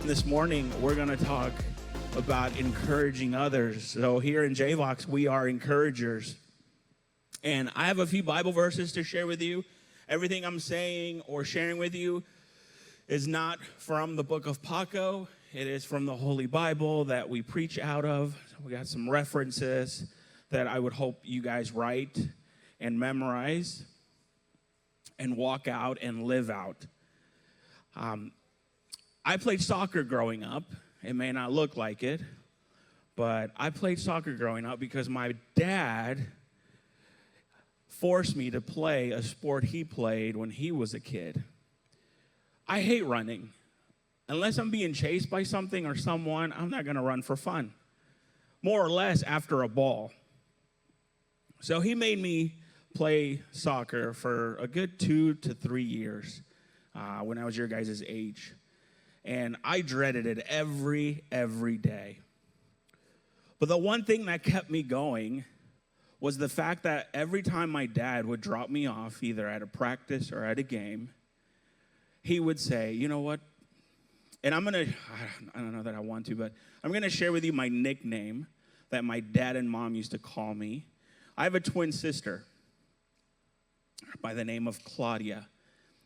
This morning, we're going to talk about encouraging others. So here in JVox, we are encouragers. And I have a few Bible verses to share with you. Everything I'm saying or sharing with you is not from the book of Paco. It is from the Holy Bible that we preach out of. We got some references that I would hope you guys write and memorize and walk out and live out. I played soccer growing up. It may not look like it, but I played soccer growing up because my dad forced me to play a sport he played when he was a kid. I hate running. Unless I'm being chased by something or someone, I'm not going to run for fun, more or less after a ball. So he made me play soccer for a good 2 to 3 years when I was your guys' age. And I dreaded it every day. But the one thing that kept me going was the fact that every time my dad would drop me off, either at a practice or at a game, he would say, you know what? And I don't know that I want to, but I'm going to share with you my nickname that my dad and mom used to call me. I have a twin sister by the name of Claudia.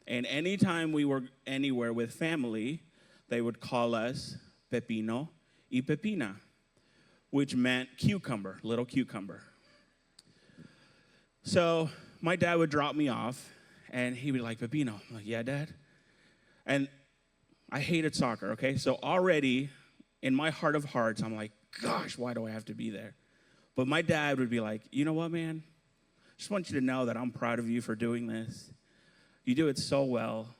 And anytime we were anywhere with family, they would call us Pepino y Pepina, which meant cucumber, little cucumber. So my dad would drop me off, and he'd be like, Pepino. I'm like, yeah, Dad? And I hated soccer, okay? So already in my heart of hearts, I'm like, gosh, why do I have to be there? But my dad would be like, you know what, man? I just want you to know that I'm proud of you for doing this. You do it so well.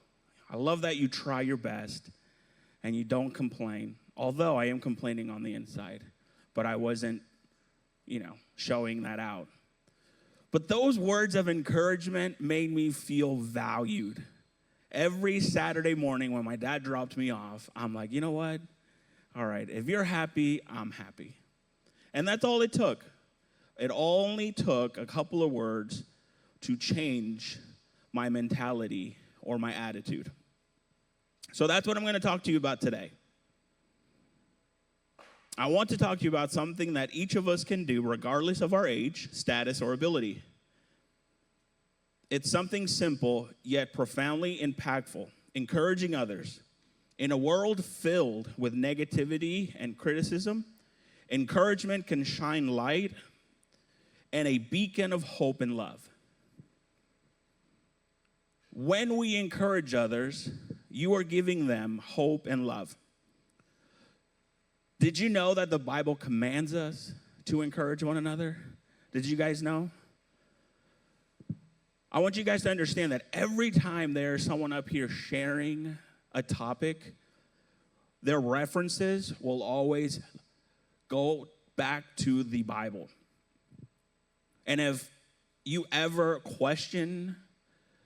I love that you try your best. And you don't complain, although I am complaining on the inside, but I wasn't, showing that out. But those words of encouragement made me feel valued. Every Saturday morning when my dad dropped me off, I'm like, you know what? All right, if you're happy, I'm happy. And that's all it took. It only took a couple of words to change my mentality or my attitude. So that's what I'm going to talk to you about today. I want to talk to you about something that each of us can do regardless of our age, status, or ability. It's something simple yet profoundly impactful, encouraging others. In a world filled with negativity and criticism, encouragement can shine light and a beacon of hope and love. When we encourage others, you are giving them hope and love. Did you know that the Bible commands us to encourage one another? Did you guys know? I want you guys to understand that every time there's someone up here sharing a topic, their references will always go back to the Bible. And if you ever question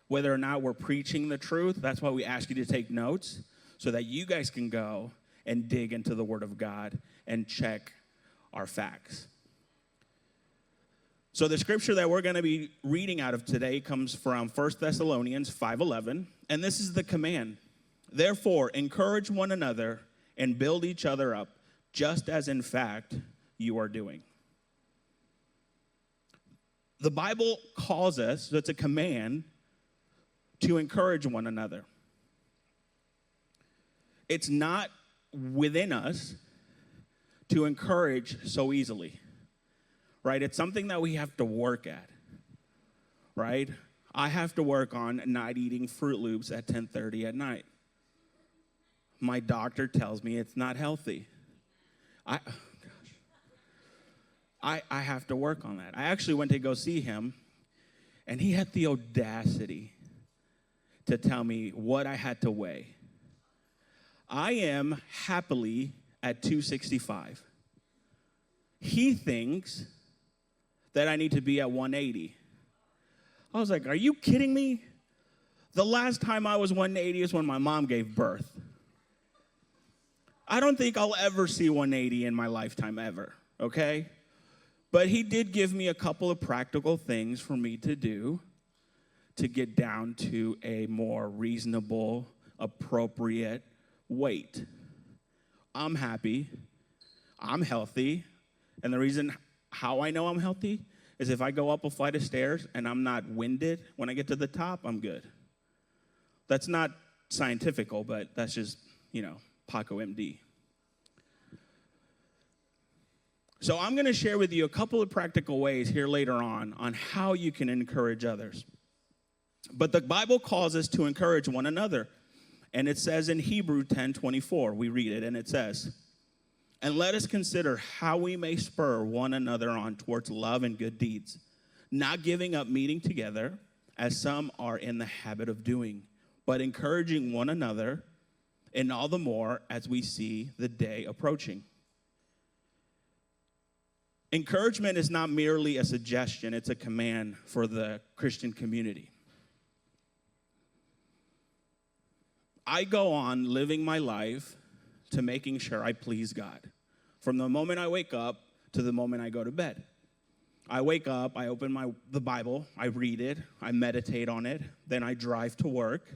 whether or not we're preaching the truth, that's why we ask you to take notes so that you guys can go and dig into the Word of God and check our facts. So the scripture that we're going to be reading out of today comes from 1 Thessalonians 5:11, and this is the command. Therefore, encourage one another and build each other up, just as in fact you are doing. The Bible calls us, so it's a command, to encourage one another. It's not within us to encourage so easily, right? It's something that we have to work at, right? I have to work on not eating Fruit Loops at 10:30 at night. My doctor tells me it's not healthy. I have to work on that. I actually went to go see him, and he had the audacity to tell me what I had to weigh. I am happily at 265. He thinks that I need to be at 180. I was like, are you kidding me? The last time I was 180 is when my mom gave birth. I don't think I'll ever see 180 in my lifetime ever, okay? But he did give me a couple of practical things for me to do to get down to a more reasonable, appropriate weight. I'm happy, I'm healthy, and the reason how I know I'm healthy is if I go up a flight of stairs and I'm not winded when I get to the top, I'm good. That's not scientifical, but that's just, Paco MD. So I'm going to share with you a couple of practical ways here later on how you can encourage others. But the Bible calls us to encourage one another. And it says in Hebrews 10:24, we read it, and it says, "And let us consider how we may spur one another on towards love and good deeds, not giving up meeting together, as some are in the habit of doing, but encouraging one another, and all the more as we see the day approaching." Encouragement is not merely a suggestion, it's a command for the Christian community. I go on living my life to making sure I please God, from the moment I wake up to the moment I go to bed. I wake up, I open the Bible, I read it, I meditate on it, then I drive to work,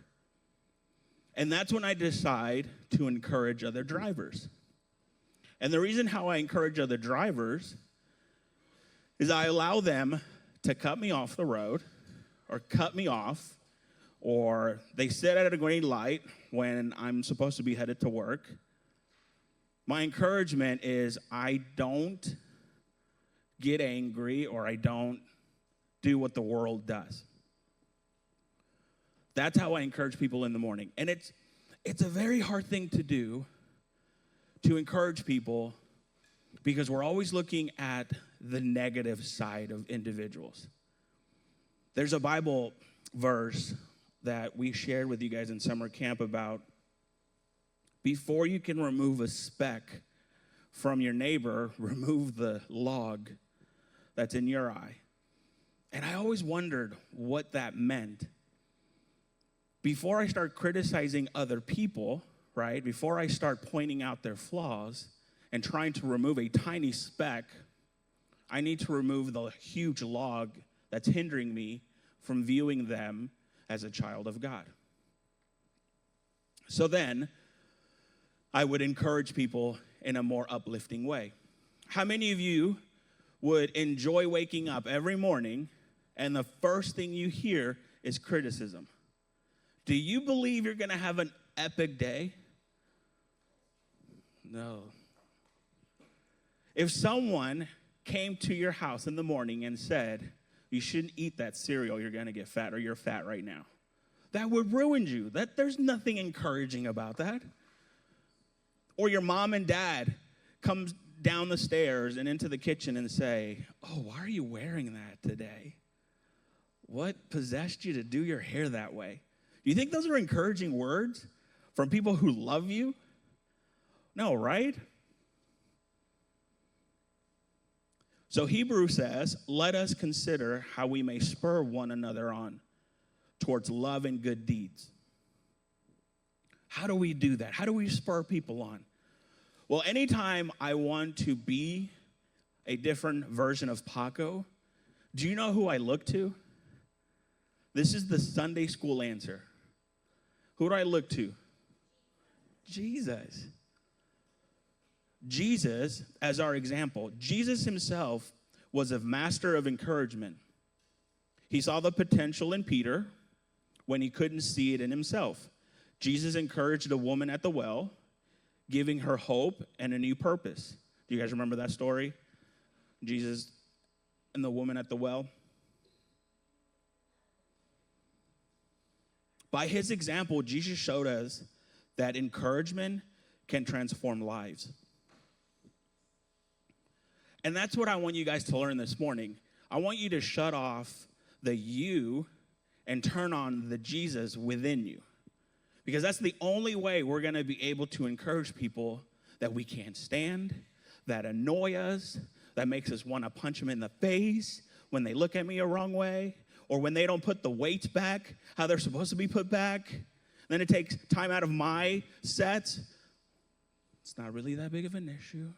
and that's when I decide to encourage other drivers. And the reason how I encourage other drivers is I allow them to cut me off the road or cut me off, or they sit at a green light when I'm supposed to be headed to work. My encouragement is I don't get angry or I don't do what the world does. That's how I encourage people in the morning. And it's a very hard thing to do, to encourage people, because we're always looking at the negative side of individuals. There's a Bible verse that we shared with you guys in summer camp about before you can remove a speck from your neighbor, remove the log that's in your eye. And I always wondered what that meant. Before I start criticizing other people, right, before I start pointing out their flaws and trying to remove a tiny speck, I need to remove the huge log that's hindering me from viewing them as a child of God. So then, I would encourage people in a more uplifting way. How many of you would enjoy waking up every morning and the first thing you hear is criticism? Do you believe you're going to have an epic day? No. If someone came to your house in the morning and said, "You shouldn't eat that cereal, you're going to get fat, or you're fat right now," that would ruin you. There's nothing encouraging about that. Or your mom and dad comes down the stairs and into the kitchen and say, "Oh, why are you wearing that today? What possessed you to do your hair that way?" Do you think those are encouraging words from people who love you? No, right? So Hebrews says, let us consider how we may spur one another on towards love and good deeds. How do we do that? How do we spur people on? Well, anytime I want to be a different version of Paco, do you know who I look to? This is the Sunday school answer. Who do I look to? Jesus. Jesus as our example. Jesus himself was a master of encouragement. He saw the potential in Peter when he couldn't see it in himself. Jesus encouraged a woman at the well, giving her hope and a new purpose. Do you guys remember that story? Jesus and the woman at the well. By his example, Jesus showed us that encouragement can transform lives. And that's what I want you guys to learn this morning. I want you to shut off the you and turn on the Jesus within you. Because that's the only way we're going to be able to encourage people that we can't stand, that annoy us, that makes us want to punch them in the face when they look at me a wrong way, or when they don't put the weights back how they're supposed to be put back. Then it takes time out of my sets. It's not really that big of an issue.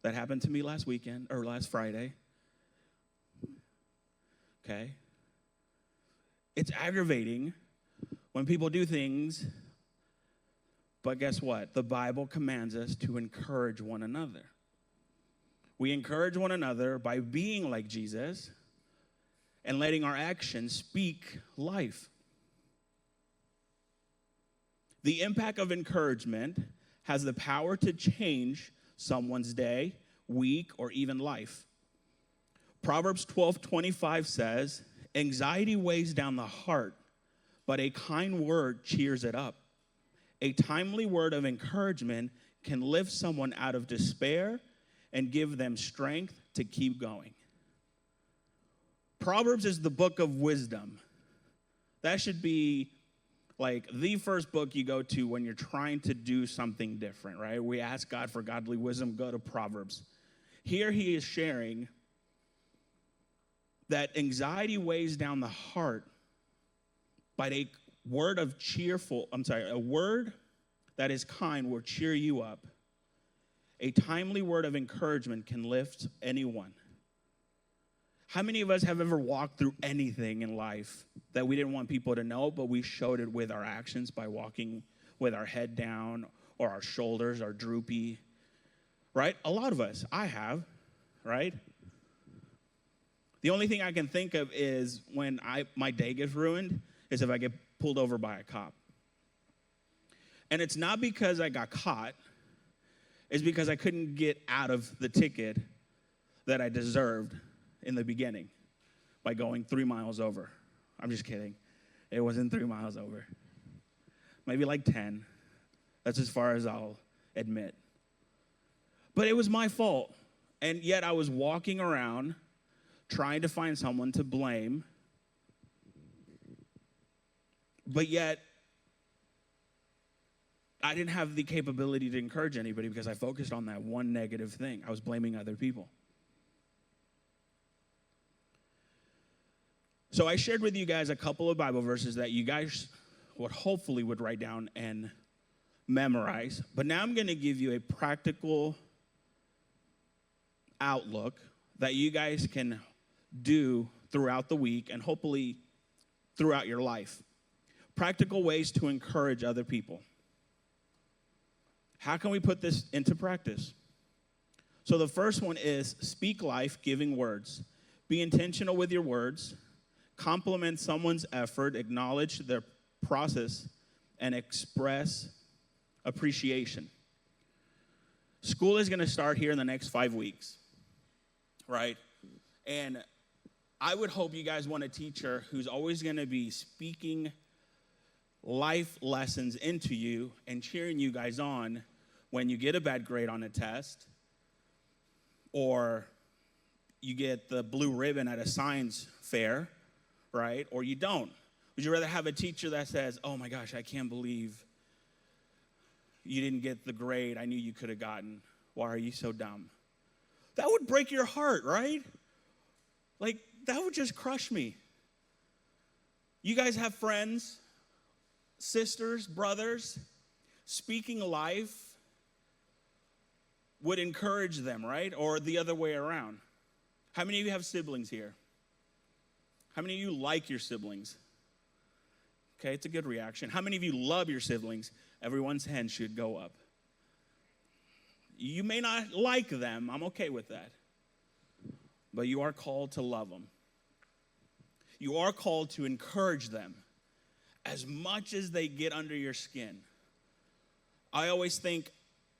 That happened to me last weekend, or last Friday. Okay? It's aggravating when people do things But guess what? The Bible commands us to encourage one another. We encourage one another by being like Jesus and letting our actions speak life. The impact of encouragement has the power to change someone's day, week, or even life. Proverbs 12:25 says, "Anxiety weighs down the heart, but a kind word cheers it up." A timely word of encouragement can lift someone out of despair and give them strength to keep going. Proverbs is the book of wisdom. That should be like the first book you go to when you're trying to do something different, right? We ask God for godly wisdom, go to Proverbs. Here he is sharing that anxiety weighs down the heart, but a word that is kind will cheer you up. A timely word of encouragement can lift anyone. How many of us have ever walked through anything in life that we didn't want people to know, but we showed it with our actions by walking with our head down or our shoulders are droopy, right? A lot of us, I have, right? The only thing I can think of is when my day gets ruined is if I get pulled over by a cop. And it's not because I got caught, it's because I couldn't get out of the ticket that I deserved in the beginning by going 3 miles over. I'm just kidding. It wasn't 3 miles over. Maybe like 10. That's as far as I'll admit. But it was my fault. And yet I was walking around trying to find someone to blame. But yet I didn't have the capability to encourage anybody because I focused on that one negative thing. I was blaming other people. So I shared with you guys a couple of Bible verses that you guys would write down and memorize. But now I'm going to give you a practical outlook that you guys can do throughout the week and hopefully throughout your life. Practical ways to encourage other people. How can we put this into practice? So the first one is speak life-giving words. Be intentional with your words. Compliment someone's effort, acknowledge their process, and express appreciation. School is going to start here in the next 5 weeks, right? And I would hope you guys want a teacher who's always going to be speaking life lessons into you and cheering you guys on when you get a bad grade on a test or you get the blue ribbon at a science fair, right? Or you don't. Would you rather have a teacher that says, "Oh my gosh, I can't believe you didn't get the grade I knew you could have gotten. Why are you so dumb?" That would break your heart, right? Like, that would just crush me. You guys have friends, sisters, brothers. Speaking life would encourage them, right? Or the other way around. How many of you have siblings here? How many of you like your siblings? Okay, it's a good reaction. How many of you love your siblings? Everyone's hand should go up. You may not like them. I'm okay with that. But you are called to love them. You are called to encourage them as much as they get under your skin. I always think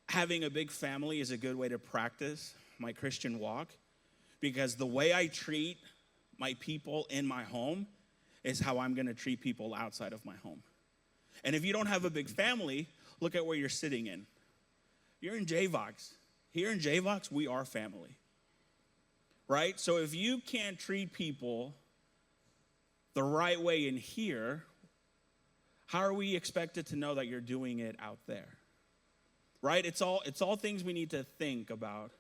having a big family is a good way to practice my Christian walk because the way I treat my people in my home is how I'm going to treat people outside of my home. And if you don't have a big family, look at where you're sitting in. You're in JVOX. Here in JVOX, we are family, right? So if you can't treat people the right way in here, how are we expected to know that you're doing it out there, right? It's all things we need to think about.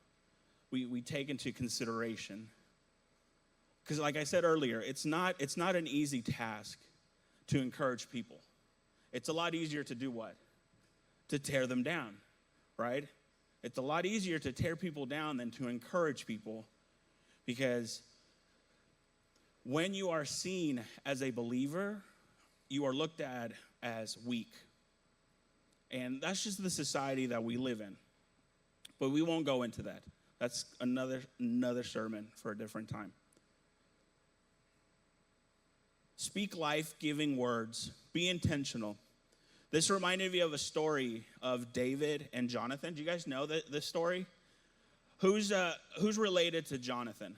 We take into consideration. Because like I said earlier, it's not an easy task to encourage people. It's a lot easier to do what? To tear them down, right? It's a lot easier to tear people down than to encourage people because when you are seen as a believer, you are looked at as weak. And that's just the society that we live in. But we won't go into that. That's another sermon for a different time. Speak life-giving words. Be intentional. This reminded me of a story of David and Jonathan. Do you guys know this story? Who's related to Jonathan?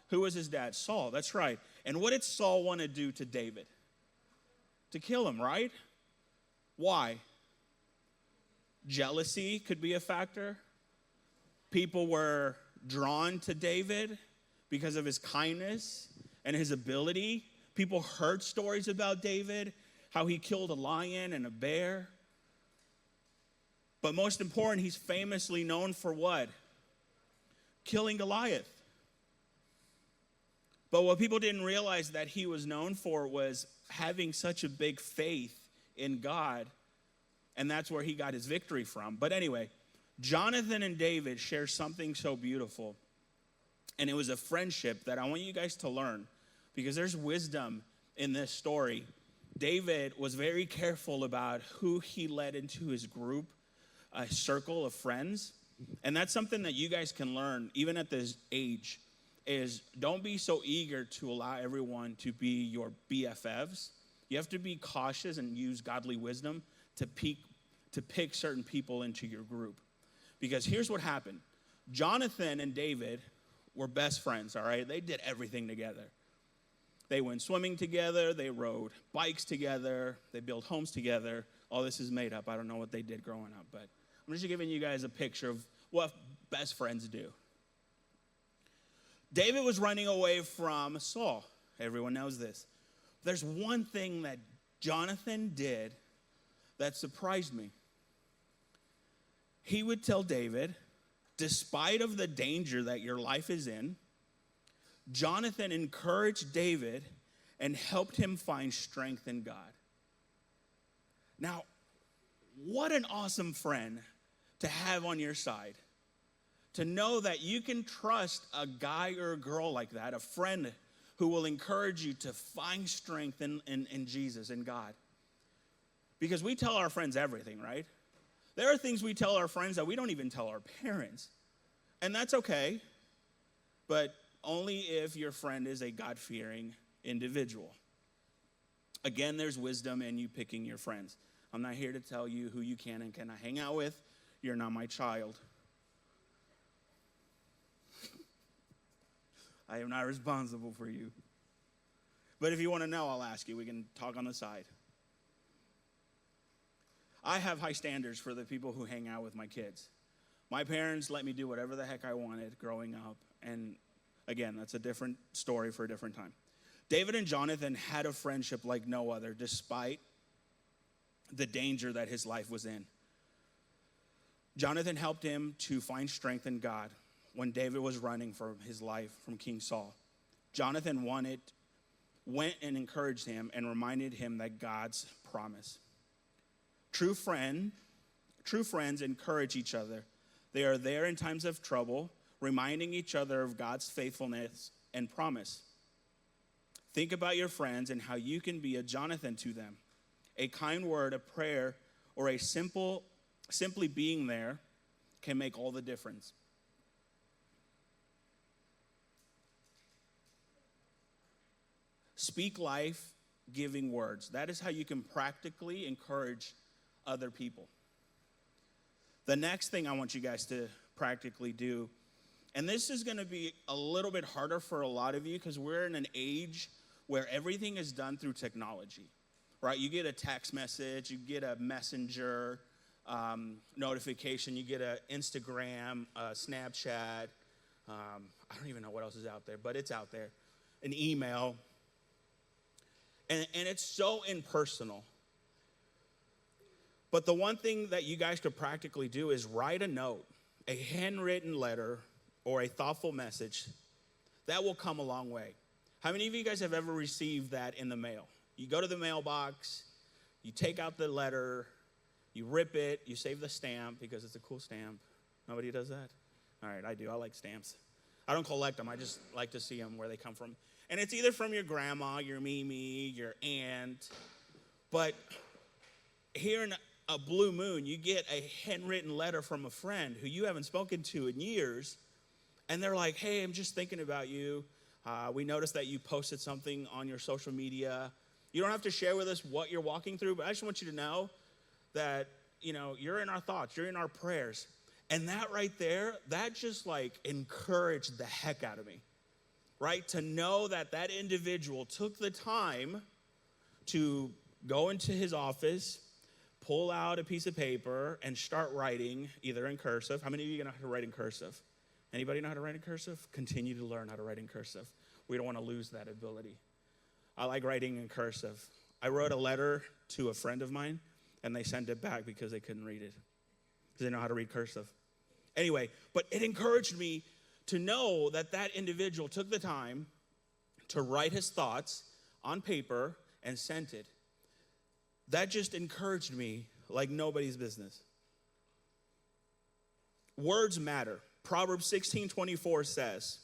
Who was his dad? Saul, that's right. And what did Saul want to do to David? To kill him, right? Why? Jealousy could be a factor. People were drawn to David because of his kindness and his ability. People heard stories about David, how he killed a lion and a bear. But most important, he's famously known for what? Killing Goliath. But what people didn't realize that he was known for was having such a big faith in God, and that's where he got his victory from. But anyway, Jonathan and David share something so beautiful, and it was a friendship that I want you guys to learn, because there's wisdom in this story. David was very careful about who he led into his group, a circle of friends, and that's something that you guys can learn even at this age, is don't be so eager to allow everyone to be your BFFs. You have to be cautious and use godly wisdom to pick certain people into your group. Because here's what happened. Jonathan and David were best friends, all right? They did everything together. They went swimming together. They rode bikes together. They built homes together. All this is made up. I don't know what they did growing up, but I'm just giving you guys a picture of what best friends do. David was running away from Saul. Everyone knows this. There's one thing that Jonathan did that surprised me. He would tell David, despite of the danger that your life is in, Jonathan encouraged David and helped him find strength in God. Now, what an awesome friend to have on your side. To know that you can trust a guy or a girl like that, a friend who will encourage you to find strength in Jesus, in God. Because we tell our friends everything, right? There are things we tell our friends that we don't even tell our parents. And that's okay, but only if your friend is a God-fearing individual. Again, there's wisdom in you picking your friends. I'm not here to tell you who you can and cannot hang out with. You're not my child. I am not responsible for you. But if you want to know, I'll ask you. We can talk on the side. I have high standards for the people who hang out with my kids. My parents let me do whatever the heck I wanted growing up. And again, that's a different story for a different time. David and Jonathan had a friendship like no other, despite the danger that his life was in. Jonathan helped him to find strength in God when David was running for his life from King Saul. Jonathan went and encouraged him and reminded him that God's promise. True friends encourage each other. They are there in times of trouble, reminding each other of God's faithfulness and promise. Think about your friends and how you can be a Jonathan to them. A kind word, a prayer, or simply being there can make all the difference. Speak life-giving words. That is how you can practically encourage other people. The next thing I want you guys to practically do, and this is going to be a little bit harder for a lot of you because we're in an age where everything is done through technology, right? You get a text message, you get a messenger notification, you get an Instagram, Snapchat. I don't even know what else is out there, but it's out there. An email. And it's so impersonal. But the one thing that you guys could practically do is write a note, a handwritten letter, or a thoughtful message. That will come a long way. How many of you guys have ever received that in the mail? You go to the mailbox, you take out the letter, you rip it, you save the stamp because it's a cool stamp. Nobody does that? All right, I do. I like stamps. I don't collect them. I just like to see them where they come from. And it's either from your grandma, your Mimi, your aunt. But here a blue moon, you get a handwritten letter from a friend who you haven't spoken to in years, and they're like, hey, I'm just thinking about you. We noticed that you posted something on your social media. You don't have to share with us what you're walking through, but I just want you to know that, you're in our thoughts, you're in our prayers. And that right there, that just like encouraged the heck out of me, right? To know that that individual took the time to go into his office, pull out a piece of paper, and start writing either in cursive. How many of you know how to write in cursive? Anybody know how to write in cursive? Continue to learn how to write in cursive. We don't want to lose that ability. I like writing in cursive. I wrote a letter to a friend of mine, and they sent it back because they couldn't read it, because they know how to read cursive. Anyway, but it encouraged me to know that that individual took the time to write his thoughts on paper and sent it. That just encouraged me like nobody's business. Words matter. Proverbs 16:24 says,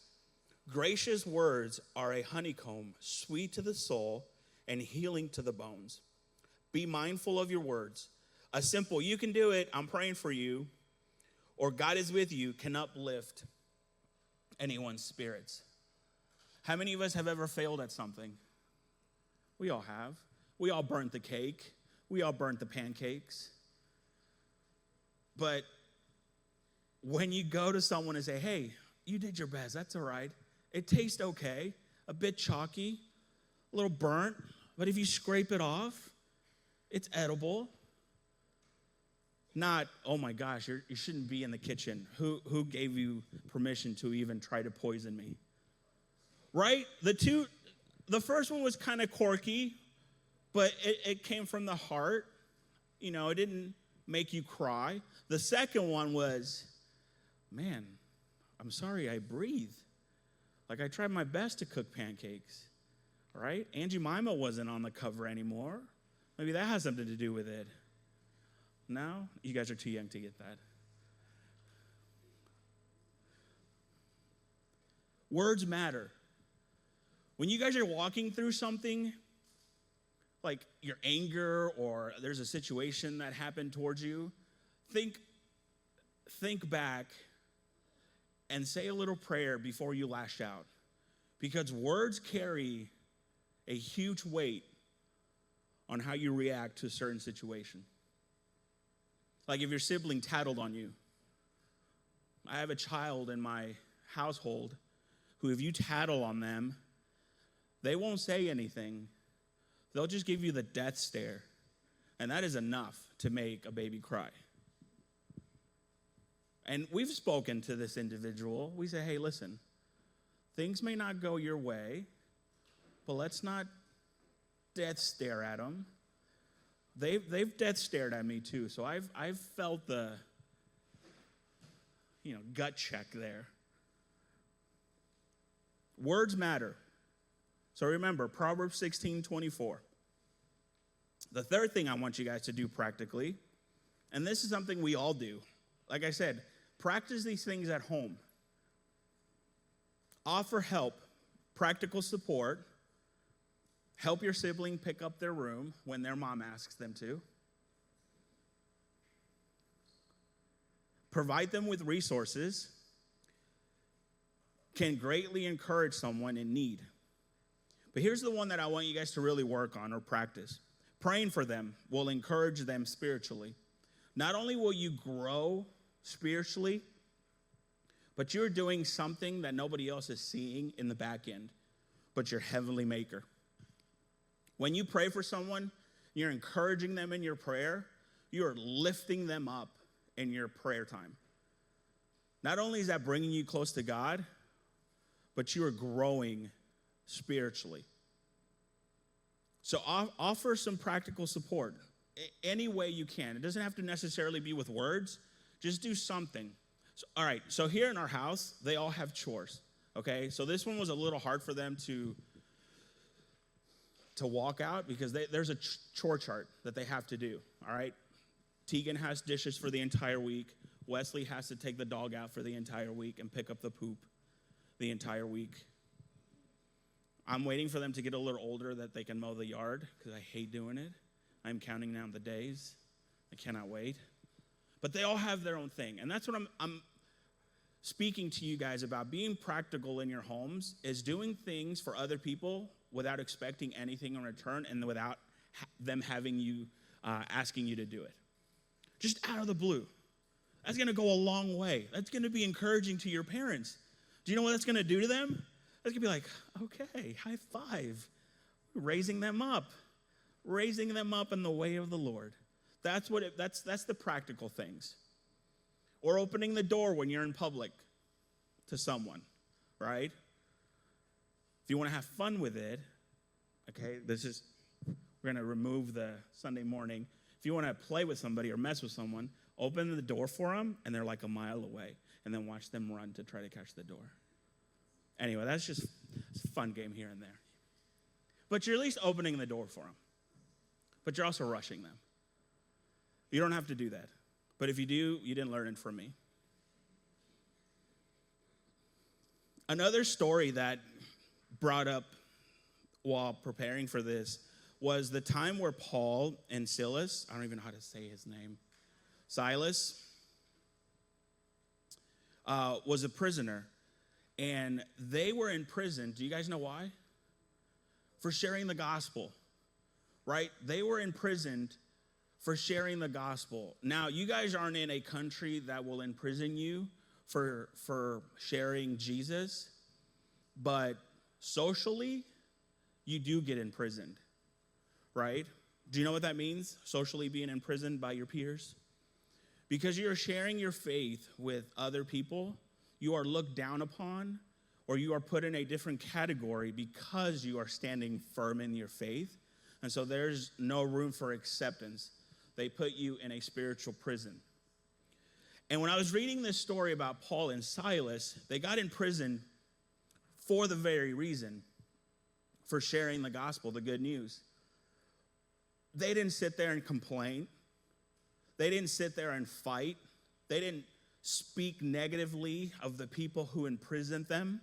gracious words are a honeycomb, sweet to the soul and healing to the bones. Be mindful of your words. A simple, you can do it, I'm praying for you, or God is with you, can uplift anyone's spirits. How many of us have ever failed at something? We all have. We all burnt the cake. We all burnt the pancakes. But when you go to someone and say, hey, you did your best, that's all right. It tastes okay, a bit chalky, a little burnt, but if you scrape it off, it's edible. Not, oh my gosh, you shouldn't be in the kitchen. Who gave you permission to even try to poison me? Right? The first one was kind of quirky, but it came from the heart. It didn't make you cry. The second one was, man, I'm sorry I breathe. Like I tried my best to cook pancakes, right? Aunt Jemima wasn't on the cover anymore. Maybe that has something to do with it. No? You guys are too young to get that. Words matter. When you guys are walking through something, like your anger or there's a situation that happened towards you, think back and say a little prayer before you lash out. Because words carry a huge weight on how you react to a certain situation. Like if your sibling tattled on you. I have a child in my household who, if you tattle on them, they won't say anything. They'll just give you the death stare. And that is enough to make a baby cry. And we've spoken to this individual. We say, hey, listen, things may not go your way, but let's not death stare at them. They've death stared at me too, so I've felt the gut check there. Words matter. So remember, Proverbs 16:24. The third thing I want you guys to do practically, and this is something we all do. Like I said, practice these things at home. Offer help, practical support. Help your sibling pick up their room when their mom asks them to. Provide them with resources. Can greatly encourage someone in need. But here's the one that I want you guys to really work on or practice. Praying for them will encourage them spiritually. Not only will you grow spiritually, but you're doing something that nobody else is seeing in the back end, but your heavenly maker. When you pray for someone, you're encouraging them in your prayer, you're lifting them up in your prayer time. Not only is that bringing you close to God, but you are growing spiritually. So offer some practical support any way you can. It doesn't have to necessarily be with words. Just do something. So, all right, so here in our house, they all have chores, okay? So this one was a little hard for them to walk out because there's a chore chart that they have to do, all right? Tegan has dishes for the entire week. Wesley has to take the dog out for the entire week and pick up the poop the entire week. I'm waiting for them to get a little older that they can mow the yard because I hate doing it. I'm counting down the days I cannot wait. But they all have their own thing. And that's what I'm speaking to you guys about. Being practical in your homes is doing things for other people without expecting anything in return and without them having you, asking you to do it. Just out of the blue. That's going to go a long way. That's going to be encouraging to your parents. Do you know what that's going to do to them? That's going to be like, okay, high five. Raising them up in the way of the Lord. That's the practical things. Or opening the door when you're in public to someone, right? If you want to have fun with it, okay, we're going to remove the Sunday morning. If you want to play with somebody or mess with someone, open the door for them, and they're like a mile away, and then watch them run to try to catch the door. Anyway, it's a fun game here and there. But you're at least opening the door for them. But you're also rushing them. You don't have to do that. But if you do, you didn't learn it from me. Another story that brought up while preparing for this was the time where Paul and Silas, I don't even know how to say his name, Silas, was a prisoner. And they were in prison. Do you guys know why? For sharing the gospel, right? They were imprisoned for sharing the gospel. Now, you guys aren't in a country that will imprison you for sharing Jesus, but socially, you do get imprisoned, right? Do you know what that means, socially being imprisoned by your peers? Because you're sharing your faith with other people, you are looked down upon, or you are put in a different category because you are standing firm in your faith. And so there's no room for acceptance. They put you in a spiritual prison. And when I was reading this story about Paul and Silas, they got in prison for the very reason, for sharing the gospel, the good news. They didn't sit there and complain. They didn't sit there and fight. They didn't speak negatively of the people who imprisoned them,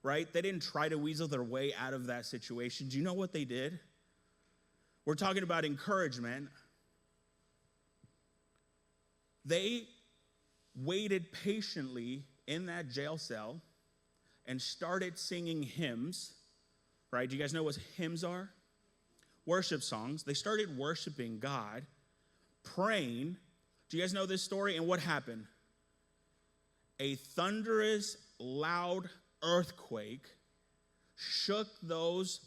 right? They didn't try to weasel their way out of that situation. Do you know what they did? We're talking about encouragement. They waited patiently in that jail cell and started singing hymns, right? Do you guys know what hymns are? Worship songs. They started worshiping God, praying. Do you guys know this story? And what happened? A thunderous, loud earthquake shook those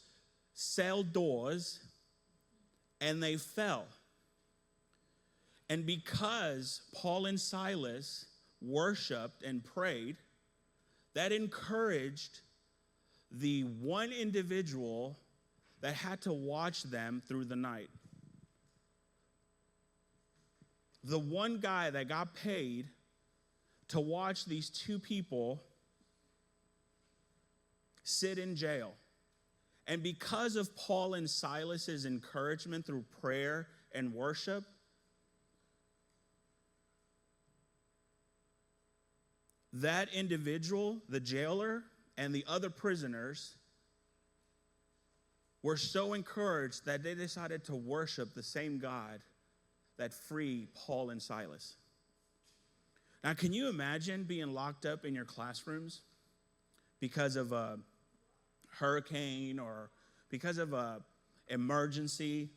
cell doors, and they fell. And because Paul and Silas worshiped and prayed, that encouraged the one individual that had to watch them through the night. The one guy that got paid to watch these two people sit in jail. And because of Paul and Silas's encouragement through prayer and worship, that individual, the jailer, and the other prisoners were so encouraged that they decided to worship the same God that freed Paul and Silas. Now, can you imagine being locked up in your classrooms because of a hurricane or because of an emergency,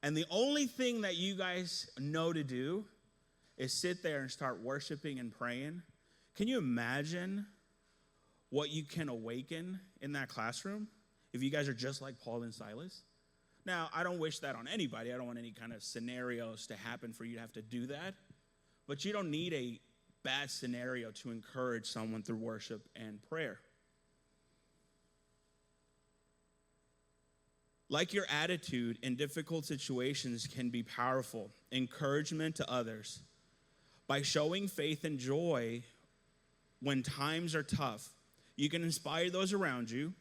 and the only thing that you guys know to do is sit there and start worshiping and praying? Can you imagine what you can awaken in that classroom if you guys are just like Paul and Silas? Now, I don't wish that on anybody. I don't want any kind of scenarios to happen for you to have to do that. But you don't need a bad scenario to encourage someone through worship and prayer. Like your attitude in difficult situations can be powerful. Encouragement to others. By showing faith and joy when times are tough, you can inspire those around you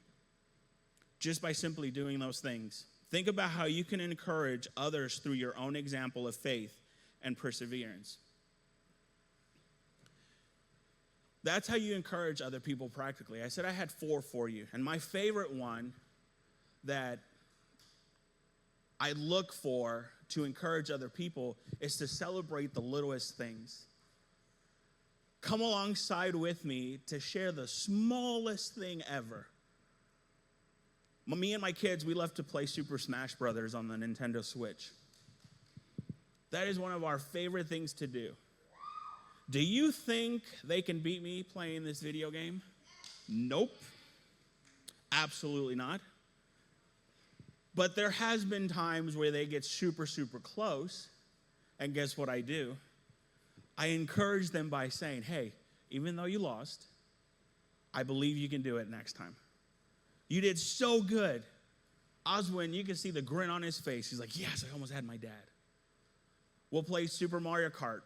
just by simply doing those things. Think about how you can encourage others through your own example of faith and perseverance. That's how you encourage other people practically. I said I had 4 for you, and my favorite one that I look for to encourage other people is to celebrate the littlest things. Come alongside with me to share the smallest thing ever. Me and my kids, we love to play Super Smash Brothers on the Nintendo Switch. That is one of our favorite things to do. Do you think they can beat me playing this video game? Nope. Absolutely not. But there has been times where they get super, super close, and guess what I do? I encourage them by saying, hey, even though you lost, I believe you can do it next time. You did so good. Oswin, you can see the grin on his face. He's like, yes, I almost had my dad. We'll play Super Mario Kart.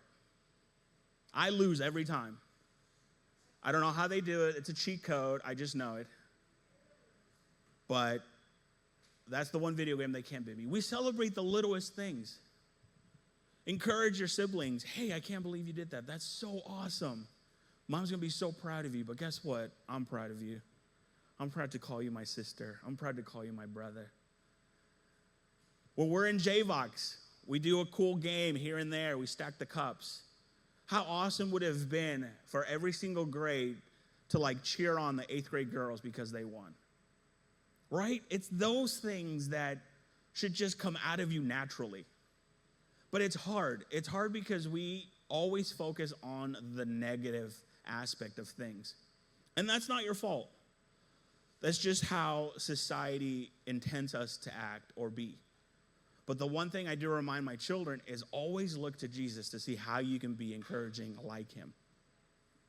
I lose every time. I don't know how they do it. It's a cheat code. I just know it. But that's the one video game they can't beat me. We celebrate the littlest things. Encourage your siblings. Hey, I can't believe you did that. That's so awesome. Mom's going to be so proud of you. But guess what? I'm proud of you. I'm proud to call you my sister. I'm proud to call you my brother. When we're in JVOX, we do a cool game here and there. We stack the cups. How awesome would it have been for every single grade to cheer on the 8th grade girls because they won? Right? It's those things that should just come out of you naturally. But it's hard. It's hard because we always focus on the negative aspect of things. And that's not your fault. That's just how society intends us to act or be. But the one thing I do remind my children is always look to Jesus to see how you can be encouraging like him.